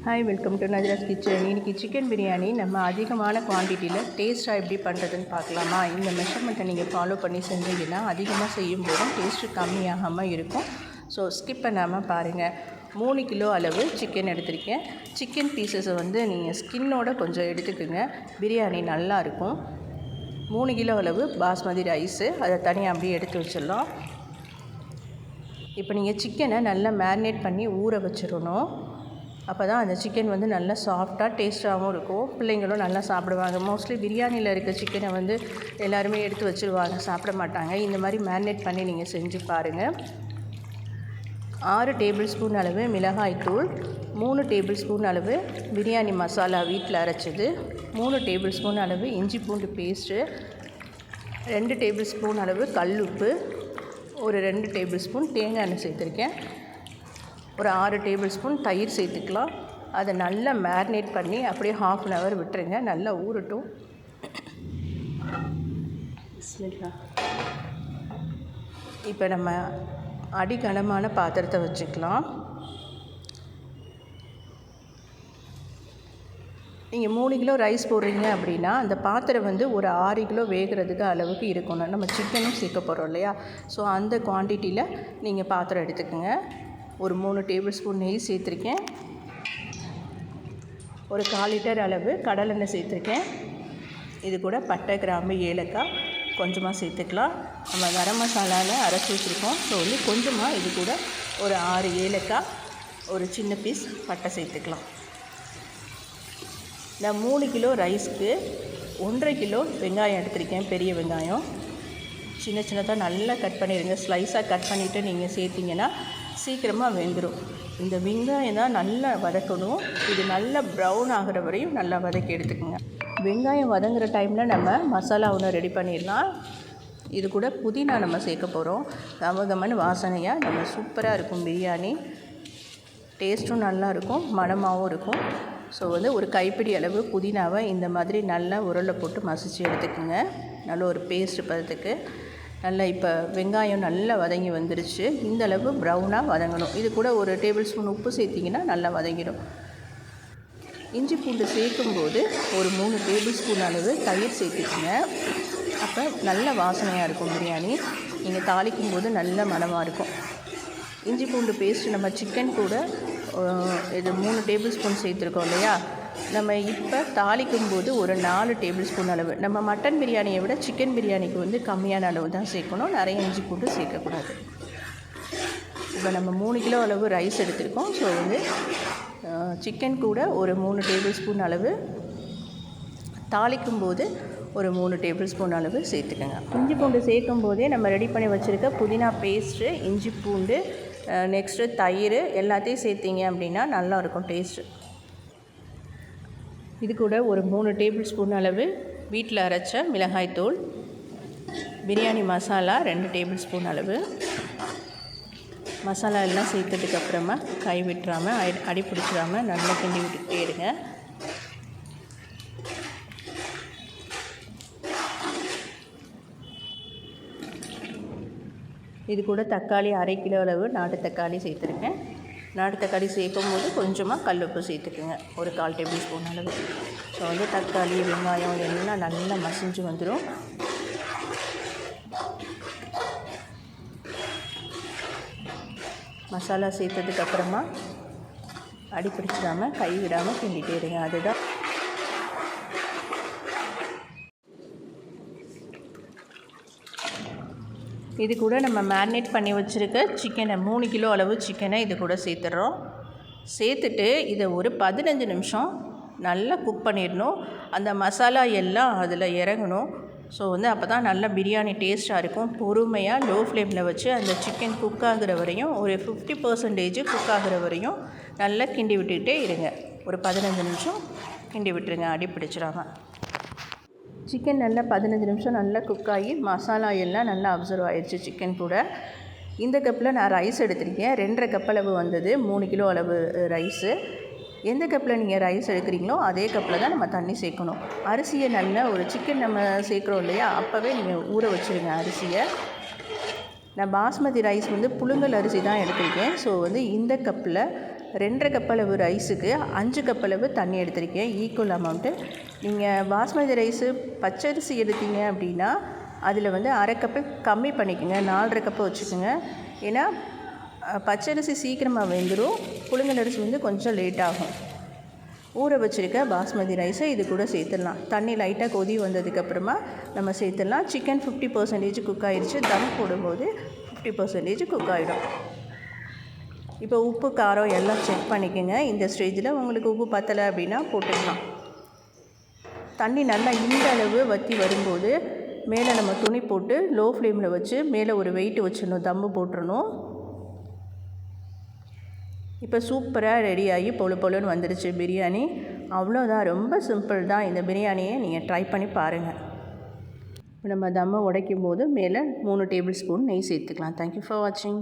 Hi, welcome to Najra's kitchen. இன்றைக்கி chicken biryani நம்ம அதிகமான குவான்டிட்டியில் டேஸ்ட்டாக எப்படி பண்ணுறதுன்னு பார்க்கலாமா? இந்த மெஷர்மெண்ட்டை நீங்கள் ஃபாலோ பண்ணி செஞ்சீங்கன்னா அதிகமாக செய்யும் போதும் டேஸ்ட்டு கம்மியாகாமல் இருக்கும். ஸோ ஸ்கிப் பண்ணாமல் பாருங்கள். 3 கிலோ அளவு சிக்கன் எடுத்திருக்கேன். சிக்கன் பீசஸை நீங்கள் ஸ்கின்னோட கொஞ்சம் எடுத்துக்குங்க, பிரியாணி நல்லாயிருக்கும். 3 கிலோ அளவு பாஸ்மதி ரைஸு, அதை தனியாக அப்படியே எடுத்து வச்சிடலாம். இப்போ நீங்கள் சிக்கனை நல்லா மேரினேட் பண்ணி ஊற வச்சிடணும். அப்போ தான் அந்த சிக்கன் நல்லா சாஃப்டாக டேஸ்ட்டாகவும் இருக்கும். பிள்ளைங்களும் நல்லா சாப்பிடுவாங்க. மோஸ்ட்லி பிரியாணியில் இருக்க சிக்கனை எல்லாருமே எடுத்து வச்சுருவாங்க, சாப்பிட மாட்டாங்க. இந்த மாதிரி மேரினேட் பண்ணி நீங்கள் செஞ்சு பாருங்கள். 6 டேபிள் ஸ்பூன் அளவு மிளகாய்த்தூள், 3 டேபிள் ஸ்பூன் அளவு பிரியாணி மசாலா வீட்டில் அரைச்சது, 3 டேபிள் ஸ்பூன் அளவு இஞ்சி பூண்டு பேஸ்ட்டு, 2 டேபிள் ஸ்பூன் அளவு கல்லுப்பு, ஒரு 2 டேபிள் ஸ்பூன் தேங்காய் எண்ணெய் சேர்த்துருக்கேன், ஒரு 6 டேபிள் ஸ்பூன் தயிர் சேர்த்துக்கலாம். அதை நல்லா மேரினேட் பண்ணி அப்படியே 1/2 அன் ஹவர் விட்டுருங்க, நல்லா ஊறட்டும். இப்போ நம்ம அடிகனமான பாத்திரத்தை வச்சுக்கலாம். நீங்கள் 3 கிலோ ரைஸ் போடுறீங்க அப்படின்னா அந்த பாத்திரம் ஒரு 6 கிலோ வேகிறதுக்கு அளவுக்கு இருக்கணும். நம்ம சிக்கனும் சேர்க்க போகிறோம் இல்லையா? ஸோ அந்த குவான்டிட்டியில் நீங்கள் பாத்திரம் எடுத்துக்கோங்க. ஒரு 3 டேபிள் ஸ்பூன் நெய் சேர்த்துருக்கேன், ஒரு 1/4 லிட்டர் அளவு கடலெண்ணெய் சேர்த்துருக்கேன். இது கூட பட்டை, கிராம்பு, ஏலக்காய் கொஞ்சமாக சேர்த்துக்கலாம். நம்ம கரம் மசாலாவில் அரைச்சி வச்சுருக்கோம். ஸோ கொஞ்சமாக இது கூட ஒரு 6 ஏலக்காய், ஒரு சின்ன பீஸ் பட்டை சேர்த்துக்கலாம். நான் 3 கிலோ ரைஸ்க்கு 1.5 கிலோ வெங்காயம் எடுத்திருக்கேன். பெரிய வெங்காயம் சின்ன சின்னதாக நல்லா கட் பண்ணிடுங்க. ஸ்லைஸாக கட் பண்ணிவிட்டு நீங்கள் சேர்த்திங்கன்னா சீக்கிரமாக வெந்துடும். இந்த வெங்காயம் தான் நல்லா வதக்கணும். இது நல்லா ப்ரௌன் ஆகிற வரையும் நல்லா வதக்கி எடுத்துக்கோங்க. வெங்காயம் வதங்குற டைமில் நம்ம மசாலா ஒன்று ரெடி பண்ணிடலாம். இது கூட புதினா நம்ம சேர்க்க போகிறோம். கமகமன்னு வாசனையாக நம்ம சூப்பராக இருக்கும். பிரியாணி டேஸ்ட்டும் நல்லாயிருக்கும், மணமாகவும் இருக்கும். ஸோ ஒரு கைப்பிடி அளவு புதினாவை இந்த மாதிரி நல்லா உருளை போட்டு மசிச்சு எடுத்துக்கோங்க. நல்ல ஒரு பேஸ்ட் பதத்துக்கு. நல்லா இப்போ வெங்காயம் நல்லா வதங்கி வந்துருச்சு. இந்த அளவு ப்ரௌனாக வதங்கணும். இது கூட ஒரு டேபிள் ஸ்பூன் உப்பு சேர்த்திங்கன்னா நல்லா வதங்கிடும். இஞ்சி பூண்டு சேர்க்கும்போது ஒரு 3 டேபிள் ஸ்பூன் அளவு தயிர் சேர்த்துக்குங்க. அப்போ நல்ல வாசனையாக இருக்கும் பிரியாணி. நீங்கள் தாளிக்கும் போது நல்ல மணமாக இருக்கும். இஞ்சி பூண்டு பேஸ்ட்டு நம்ம சிக்கன் கூட இது 3 டேபிள் ஸ்பூன் சேர்த்துருக்கோம் இல்லையா? நம்ம இப்போ தாளிக்கும் போது ஒரு 4 டேபிள் ஸ்பூன் அளவு. நம்ம மட்டன் பிரியாணியை விட சிக்கன் பிரியாணிக்கு கம்மியான அளவு தான் சேர்க்கணும். நிறைய இஞ்சி பூண்டு சேர்க்கக்கூடாது. இப்போ நம்ம 3 கிலோ அளவு ரைஸ் எடுத்துருக்கோம். ஸோ சிக்கன் கூட ஒரு 3 டேபிள் ஸ்பூன் அளவு, தாளிக்கும் போது ஒரு 3 டேபிள் ஸ்பூன் அளவு சேர்த்துக்கோங்க. இஞ்சி பூண்டு சேர்க்கும் போதே நம்ம ரெடி பண்ணி வச்சுருக்க புதினா பேஸ்ட்டு, இஞ்சி பூண்டு, நெக்ஸ்ட்டு தயிர் எல்லாத்தையும் சேர்த்திங்க அப்படின்னா நல்லாயிருக்கும் டேஸ்ட்டு. இது கூட ஒரு 3 டேபிள் ஸ்பூன் அளவு வீட்டில் அரைச்ச மிளகாய்த்தூள், பிரியாணி மசாலா 2 டேபிள் ஸ்பூன் அளவு. மசாலா எல்லாம் சேர்த்ததுக்கப்புறமா கை விட்டுறாமல் அடி பிடிச்சிடாமல் நல்லா கிண்டி விட்டுக்கிட்டே இருங்க. இது கூட தக்காளி 1/2 கிலோ அளவு நாட்டு தக்காளி சேர்த்துருக்கேன். நாட்டு தக்காளி சேர்க்கும் போது கொஞ்சமாக கல்லுப்பு சேர்த்துக்குங்க, ஒரு 1/4 டேபிள் ஸ்பூன் அளவு. ஸோ தக்காளி, வெங்காயம் எல்லாம் நல்லா மசிஞ்சு வந்துடும். மசாலா சேர்த்ததுக்கப்புறமா அடி பிடிச்சிடாமல் கை விடாமல் கிண்டிகிட்டே இருங்க. அதுதான் இது கூட நம்ம மேரினேட் பண்ணி வச்சுருக்க சிக்கனை 3 கிலோ அளவு சிக்கனை இது கூட சேர்த்துட்றோம். சேர்த்துட்டு இதை ஒரு 15 நிமிஷம் நல்லா குக் பண்ணிடணும். அந்த மசாலா எல்லாம் அதில் இறங்கணும். ஸோ அப்போ தான் நல்லா பிரியாணி டேஸ்ட்டாக இருக்கும். பொறுமையாக லோ ஃப்ளேமில் வச்சு அந்த சிக்கன் குக் ஆகிற வரையும், ஒரு 50% குக் ஆகிற வரையும் நல்லா கிண்டி விட்டுக்கிட்டே இருங்க. ஒரு 15 நிமிஷம் கிண்டி விட்டுருங்க, அடி பிடிச்சிடாமல். சிக்கன் நல்லா 15 நிமிஷம் நல்லா குக் ஆகி மசாலா எல்லாம் நல்லா அப்சர்வ் ஆகிடுச்சு சிக்கன் கூட. இந்த கப்பில் நான் ரைஸ் எடுத்திருக்கேன். 2.5 கப் அளவு வந்தது. 3 கிலோ அளவு ரைஸு. எந்த கப்பில் நீங்கள் ரைஸ் எடுக்கிறீங்களோ அதே கப்பில் தான் நம்ம தண்ணி சேர்க்கணும். அரிசியை நல்லா ஒரு சிக்கன் நம்ம சேர்க்குறோம் இல்லையா, அப்போவே நீங்கள் ஊற வச்சுருங்க அரிசியை. நான் பாஸ்மதி ரைஸ் புழுங்கல் அரிசி தான் எடுத்திருக்கேன். ஸோ இந்த கப்பில் 2.5 கப் அளவு ரைஸுக்கு 5 கப் அளவு தண்ணி எடுத்திருக்கேன், ஈக்குவல் அமௌண்ட்டு. நீங்கள் பாஸ்மதி ரைஸு பச்சரிசி எடுத்தீங்க அப்படின்னா அதில் வந்து 1/2 கப்பு கம்மி பண்ணிக்கோங்க, 4.5 கப்பு வச்சுக்கோங்க. ஏன்னா பச்சரிசி சீக்கிரமாக வெந்துடும், புழுங்கல் அரிசி வந்து கொஞ்சம் லேட் ஆகும். ஊற வச்சுருக்க பாஸ்மதி ரைஸை இது கூட சேர்த்துடலாம். தண்ணி லைட்டாக கொதி வந்ததுக்கப்புறமா நம்ம சேர்த்துடலாம். சிக்கன் 50% குக் ஆகிடுச்சு, தம் போடும்போது 50% குக் ஆகிடும். இப்போ உப்பு காரம் எல்லாம் செக் பண்ணிக்கோங்க. இந்த ஸ்டேஜில் உங்களுக்கு உப்பு பத்தலை அப்படின்னா போட்டுக்கலாம். தண்ணி நல்லா இந்த அளவு வற்றி வரும்போது மேலே நம்ம துணி போட்டு லோ ஃப்ளேமில் வச்சு மேலே ஒரு வெயிட் வச்சிடணும், தம்மு போட்டுடணும். இப்போ சூப்பராக ரெடியாகி பொழு பொழுன்னு வந்துடுச்சு பிரியாணி. அவ்வளோதான், ரொம்ப சிம்பிள் தான். இந்த பிரியாணியை நீங்கள் ட்ரை பண்ணி பாருங்கள். நம்ம தம்மை உடைக்கும் போது மேலே 3 டேபிள் ஸ்பூன் நெய் சேர்த்துக்கலாம். தேங்க்யூ ஃபார் வாட்சிங்.